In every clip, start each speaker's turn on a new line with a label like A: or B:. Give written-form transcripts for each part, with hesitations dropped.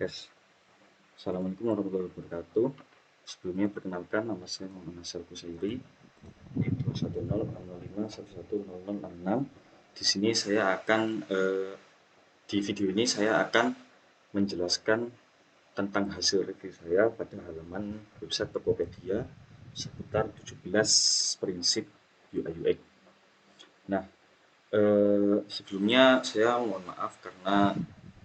A: Yes. Assalamualaikum warahmatullahi wabarakatuh. Sebelumnya perkenalkan, nama saya Muhammad Nasar Kusairi, NIM 21060511066. Di sini saya akan di video ini saya akan menjelaskan tentang hasil review saya pada halaman website Tokopedia seputar 17 prinsip UI UX. Nah, sebelumnya saya mohon maaf karena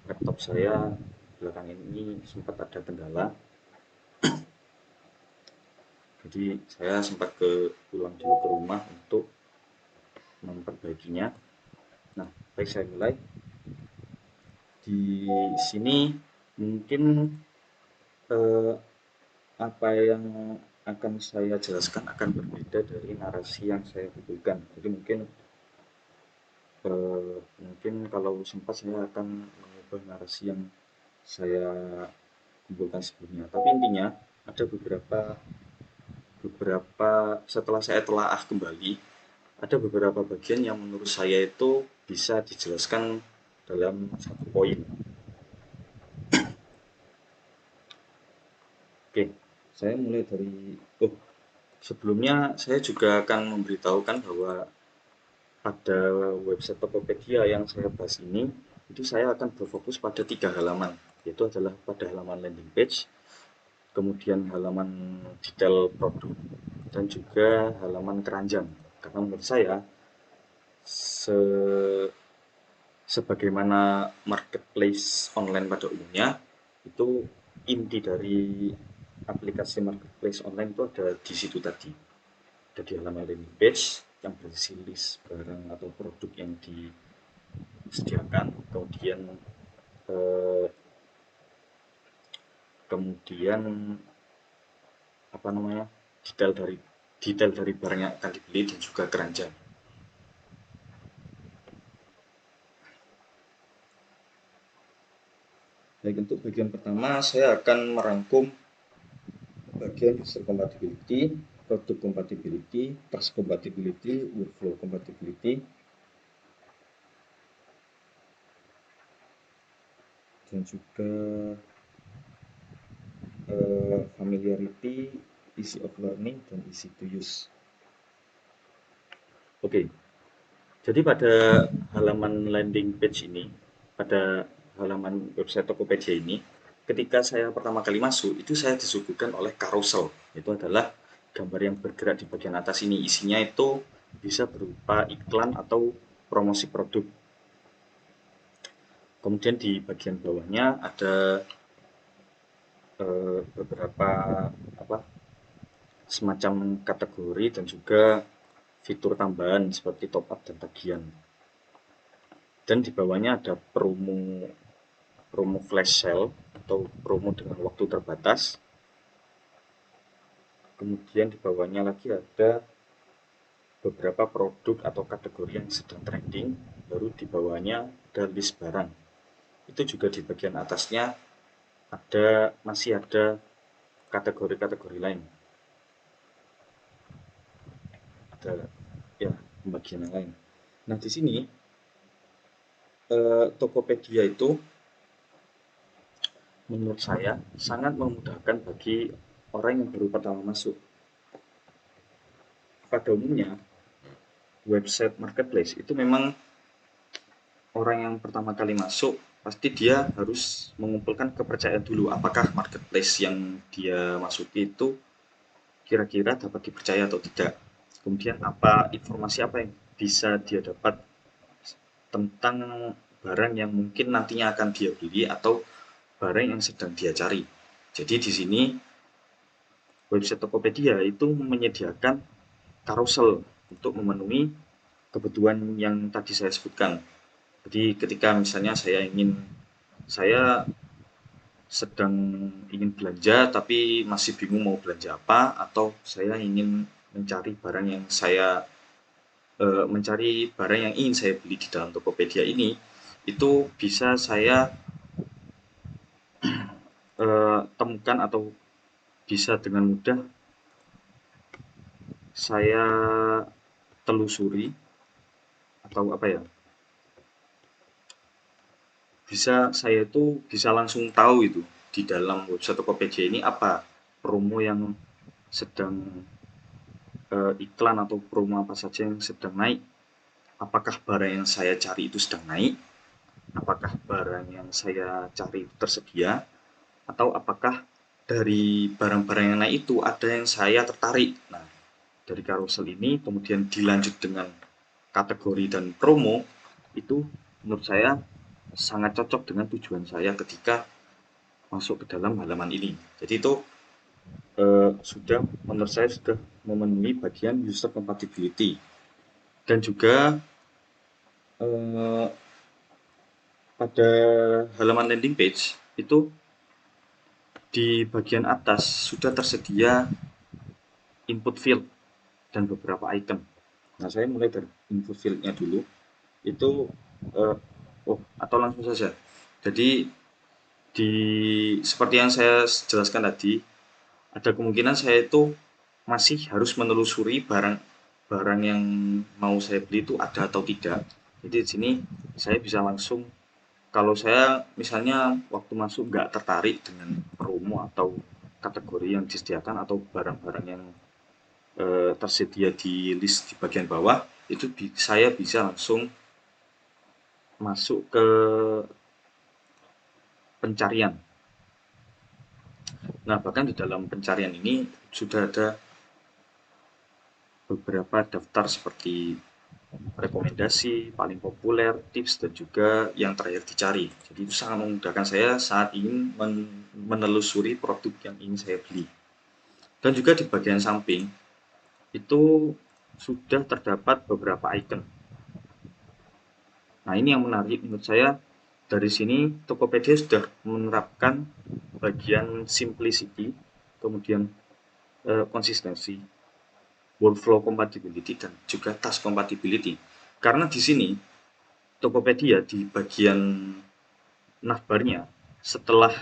A: laptop saya belakangan ini sempat ada kendala. Jadi saya sempat pulang dulu ke rumah untuk memperbaikinya. Nah, baik, saya mulai. Di sini mungkin eh, apa yang akan saya jelaskan akan berbeda dari narasi yang saya butuhkan. Jadi mungkin kalau sempat saya akan mengubah narasi yang saya kumpulkan sebelumnya. Tapi intinya ada beberapa beberapa setelah saya telaah kembali, ada beberapa bagian yang menurut saya itu bisa dijelaskan dalam satu poin. Oke, saya mulai dari sebelumnya saya juga akan memberitahukan bahwa pada website Tokopedia yang saya bahas ini itu saya akan berfokus pada 3 halaman, yaitu adalah pada halaman landing page, kemudian halaman detail produk, dan juga halaman keranjang. Karena menurut saya se sebagaimana marketplace online pada umumnya, itu inti dari aplikasi marketplace online itu ada di situ tadi. Ada di halaman landing page yang berisi list barang atau produk yang disediakan, kemudian eh, kemudian apa namanya, detail dari barang yang akan dibeli dan juga keranjang. Baik, untuk bagian pertama saya akan merangkum bagian user compatibility, product compatibility, task compatibility, workflow compatibility, dan juga familiarity, easy of learning, dan easy to use. Oke, jadi pada halaman landing page ini, pada halaman website Tokopedia ini, ketika saya pertama kali masuk, itu saya disuguhkan oleh carousel. Itu adalah gambar yang bergerak di bagian atas ini. Isinya itu bisa berupa iklan atau promosi produk. Kemudian di bagian bawahnya ada beberapa apa semacam kategori dan juga fitur tambahan seperti top up dan tagihan. Dan di bawahnya ada promo flash sale atau promo dengan waktu terbatas. Kemudian di bawahnya lagi ada beberapa produk atau kategori yang sedang trending, baru di bawahnya ada list barang. Itu juga di bagian atasnya masih ada kategori-kategori lain. Ada ya pembagian yang lain. Nah, di sini Tokopedia itu menurut saya sangat memudahkan bagi orang yang baru pertama masuk. Pada umumnya website marketplace itu memang orang yang pertama kali masuk pasti dia harus mengumpulkan kepercayaan dulu, apakah marketplace yang dia masuki itu kira-kira dapat dipercaya atau tidak. Kemudian informasi apa yang bisa dia dapat tentang barang yang mungkin nantinya akan dia beli atau barang yang sedang dia cari. Jadi di sini website Tokopedia itu menyediakan carousel untuk memenuhi kebutuhan yang tadi saya sebutkan. Jadi ketika misalnya saya sedang ingin belanja tapi masih bingung mau belanja apa, atau saya ingin mencari barang yang ingin saya beli di dalam Tokopedia ini, itu bisa saya temukan atau bisa dengan mudah saya telusuri atau saya itu bisa langsung tahu itu di dalam website Tokopedia ini apa promo yang sedang iklan atau promo apa saja yang sedang naik. Apakah barang yang saya cari itu sedang naik? Apakah barang yang saya cari itu tersedia? Atau apakah dari barang-barang yang naik itu ada yang saya tertarik? Nah, dari carousel ini kemudian dilanjut dengan kategori dan promo, itu menurut saya sangat cocok dengan tujuan saya ketika masuk ke dalam halaman ini. Jadi itu sudah menurut saya sudah memenuhi bagian user compatibility. Dan juga eh, pada halaman landing page itu di bagian atas sudah tersedia input field dan beberapa icon. Nah, saya mulai dari input field-nya dulu. Itu eh, atau langsung saja. Jadi di seperti yang saya jelaskan tadi, ada kemungkinan saya itu masih harus menelusuri barang yang mau saya beli itu ada atau tidak. Jadi di sini saya bisa langsung, kalau saya misalnya waktu masuk nggak tertarik dengan promo atau kategori yang disediakan atau barang-barang yang tersedia di list di bagian bawah, itu saya bisa langsung masuk ke pencarian. Nah, bahkan di dalam pencarian ini sudah ada beberapa daftar seperti rekomendasi, paling populer, tips, dan juga yang terakhir dicari. Jadi itu sangat memudahkan saya saat ingin menelusuri produk yang ingin saya beli. Dan juga di bagian samping itu sudah terdapat beberapa icon. Nah, ini yang menarik menurut saya. Dari sini Tokopedia sudah menerapkan bagian simplicity, kemudian konsistensi, workflow compatibility, dan juga task compatibility. Karena di sini Tokopedia di bagian navbarnya, setelah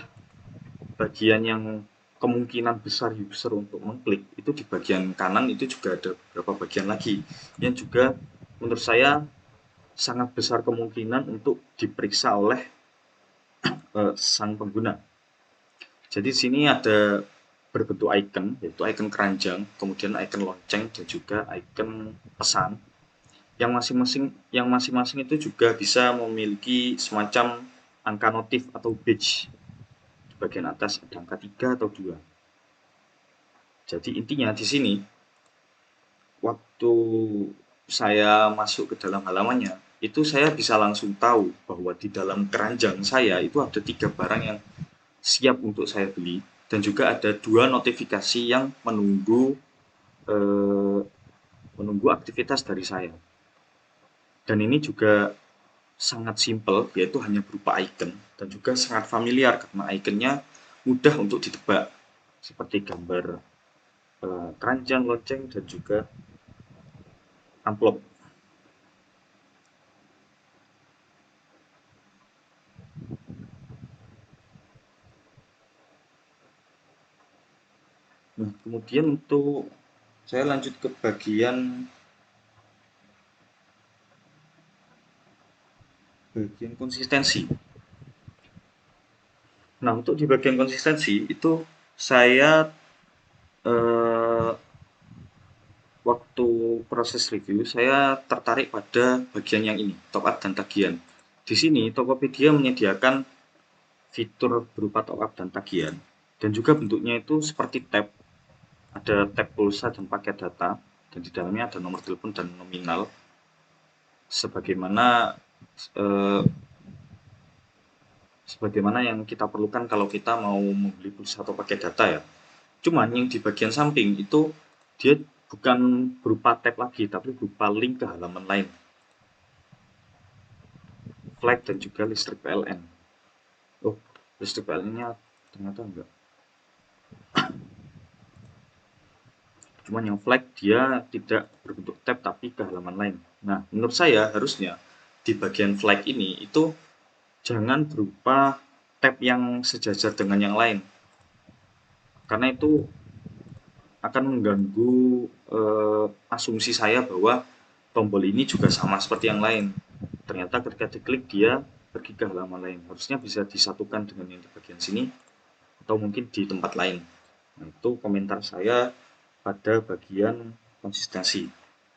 A: bagian yang kemungkinan besar user untuk mengklik, itu di bagian kanan itu juga ada beberapa bagian lagi yang juga menurut saya sangat besar kemungkinan untuk diperiksa oleh sang pengguna. Jadi di sini ada berbentuk icon, yaitu icon keranjang, kemudian icon lonceng, dan juga icon pesan. Yang masing-masing itu juga bisa memiliki semacam angka notif atau badge. Di bagian atas ada angka 3 atau 2. Jadi intinya di sini, waktu saya masuk ke dalam halamannya, itu saya bisa langsung tahu bahwa di dalam keranjang saya itu ada 3 barang yang siap untuk saya beli, dan juga ada 2 notifikasi yang eh, menunggu aktivitas dari saya. Dan ini juga sangat simple, yaitu hanya berupa icon, dan juga sangat familiar karena iconnya mudah untuk ditebak, seperti gambar keranjang, lonceng, dan juga amplop. Nah, kemudian untuk saya lanjut ke bagian konsistensi. Nah, untuk di bagian konsistensi itu saya eh, waktu proses review saya tertarik pada bagian yang ini, top up dan tagihan. Di sini Tokopedia menyediakan fitur berupa top up dan tagihan, dan juga bentuknya itu seperti tab. Ada tab pulsa dan paket data, dan di dalamnya ada nomor telepon dan nominal, sebagaimana eh, sebagaimana yang kita perlukan kalau kita mau membeli pulsa atau paket data ya. Cuman yang di bagian samping itu dia bukan berupa tab lagi, tapi berupa link ke halaman lain, flag, dan juga listrik PLN. Oh, listrik PLN-nya ternyata enggak. Cuman yang flag dia tidak berbentuk tab tapi ke halaman lain. Nah, menurut saya harusnya di bagian flag ini itu jangan berupa tab yang sejajar dengan yang lain, karena itu akan mengganggu asumsi saya bahwa tombol ini juga sama seperti yang lain. Ternyata ketika diklik dia pergi ke halaman lain. Harusnya bisa disatukan dengan yang di bagian sini atau mungkin di tempat lain. Nah, itu komentar saya pada bagian konsistensi.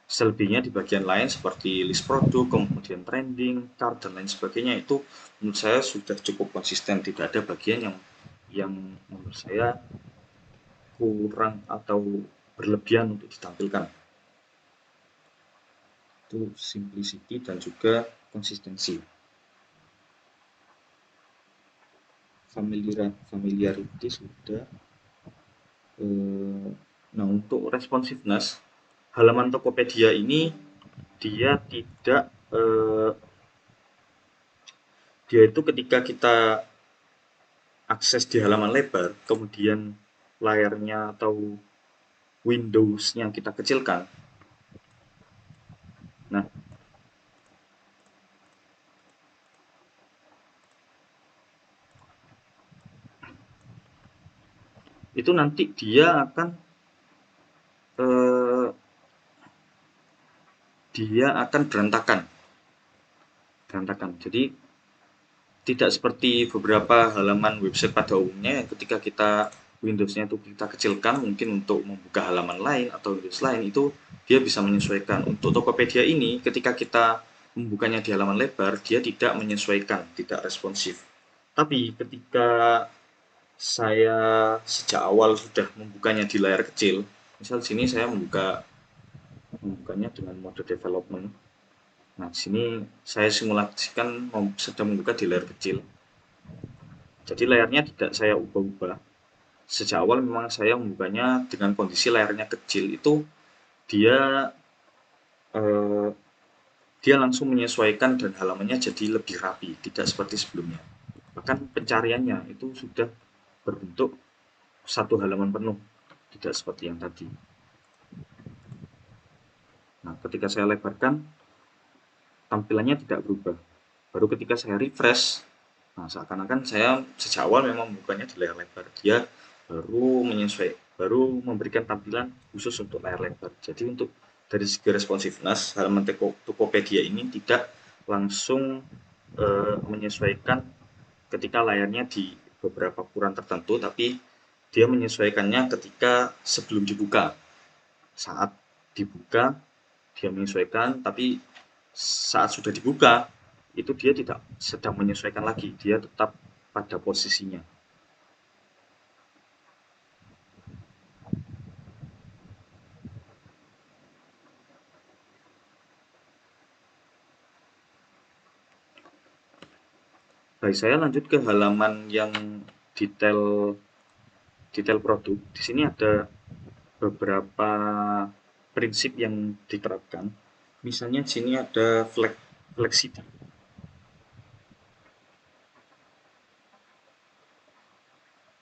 A: Selebihnya di bagian lain seperti list produk, kemudian trending, cart, dan lain sebagainya itu menurut saya sudah cukup konsisten. Tidak ada bagian yang menurut saya kurang atau berlebihan untuk ditampilkan. Itu simplicity dan juga konsistensi. Familiarity sudah. Nah, untuk responsiveness, halaman Tokopedia ini dia tidak dia itu ketika kita akses di halaman lebar, kemudian layarnya atau Windows-nya kita kecilkan. Nah, itu nanti eh, dia akan berantakan. Jadi tidak seperti beberapa halaman website pada umumnya yang ketika kita Windows-nya itu kita kecilkan mungkin untuk membuka halaman lain atau Windows lain itu dia bisa menyesuaikan. Untuk Tokopedia ini ketika kita membukanya di halaman lebar dia tidak menyesuaikan, tidak responsif. Tapi ketika saya sejak awal sudah membukanya di layar kecil, misal sini saya membukanya dengan mode development. Nah, di sini saya simulasikan sedang membuka di layar kecil. Jadi layarnya tidak saya ubah-ubah. Sejak awal memang saya membukanya dengan kondisi layarnya kecil itu dia eh, dia langsung menyesuaikan dan halamannya jadi lebih rapi, tidak seperti sebelumnya. Bahkan pencariannya itu sudah berbentuk satu halaman penuh, tidak seperti yang tadi. Nah, ketika saya lebarkan, tampilannya tidak berubah. Baru ketika saya refresh, nah seakan-akan saya sejak awal memang membukanya di layar lebar. Dia baru memberikan tampilan khusus untuk layar lebar. Jadi untuk dari segi responsiveness, halaman Tokopedia ini tidak langsung menyesuaikan ketika layarnya di beberapa ukuran tertentu, tapi dia menyesuaikannya ketika sebelum dibuka. Saat dibuka, dia menyesuaikan, tapi saat sudah dibuka, itu dia tidak sedang menyesuaikan lagi, dia tetap pada posisinya. Baik, saya lanjut ke halaman yang detail detail produk. Di sini ada beberapa prinsip yang diterapkan. Misalnya di sini ada flexity.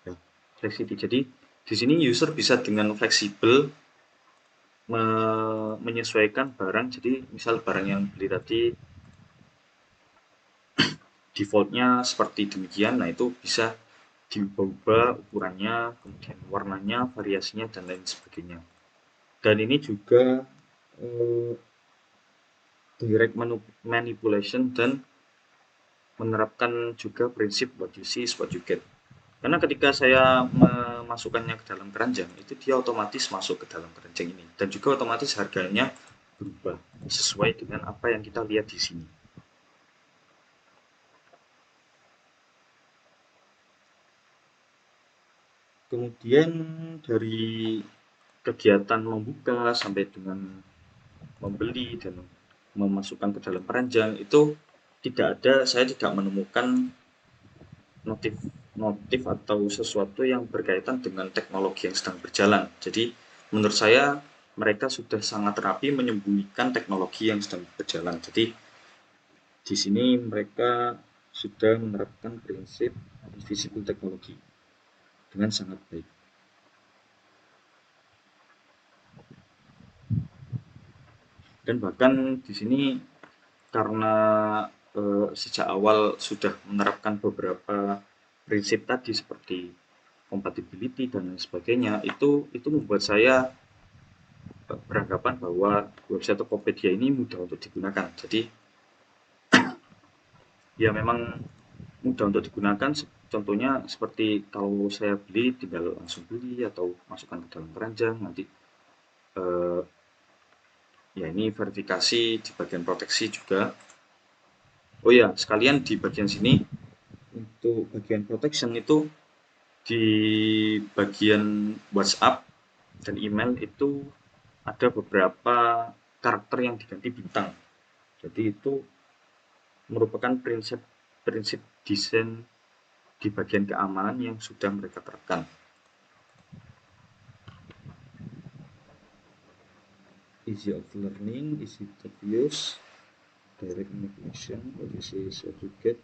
A: Ya, flexity. Jadi di sini user bisa dengan fleksibel menyesuaikan barang. Jadi misal barang yang beli tadi defaultnya seperti demikian, nah itu bisa diubah ukurannya, kemudian warnanya, variasinya, dan lain sebagainya. Dan ini juga eh, direct manipulation dan menerapkan juga prinsip what you see is what you get. Karena ketika saya memasukkannya ke dalam keranjang, itu dia otomatis masuk ke dalam keranjang ini. Dan juga otomatis harganya berubah sesuai dengan apa yang kita lihat di sini. Kemudian dari kegiatan membuka sampai dengan membeli dan memasukkan ke dalam keranjang itu saya tidak menemukan notif notif atau sesuatu yang berkaitan dengan teknologi yang sedang berjalan. Jadi menurut saya mereka sudah sangat rapi menyembunyikan teknologi yang sedang berjalan. Jadi di sini mereka sudah menerapkan prinsip invisible teknologi dengan sangat baik. Dan bahkan di sini karena sejak awal sudah menerapkan beberapa prinsip tadi seperti compatibility dan lain sebagainya, itu membuat saya beranggapan bahwa website Tokopedia ini mudah untuk digunakan. Jadi ya memang mudah untuk digunakan. Contohnya seperti kalau saya beli tinggal langsung beli atau masukkan ke dalam keranjang nanti, eh, ya ini verifikasi di bagian proteksi juga. Oh ya, sekalian di bagian sini untuk bagian protection itu di bagian WhatsApp dan email itu ada beberapa karakter yang diganti bintang. Jadi itu merupakan prinsip prinsip desain di bagian keamanan yang sudah mereka terapkan. Easy of learning, easy of use, direct manipulation, policy certificate,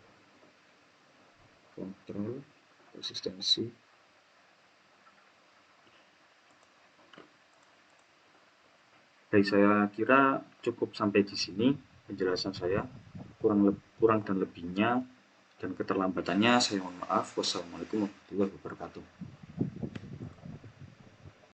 A: control, konsistensi. Baik, saya kira cukup sampai di sini penjelasan saya. Kurang dan lebihnya dan keterlambatannya saya mohon maaf. Wassalamualaikum warahmatullahi wabarakatuh.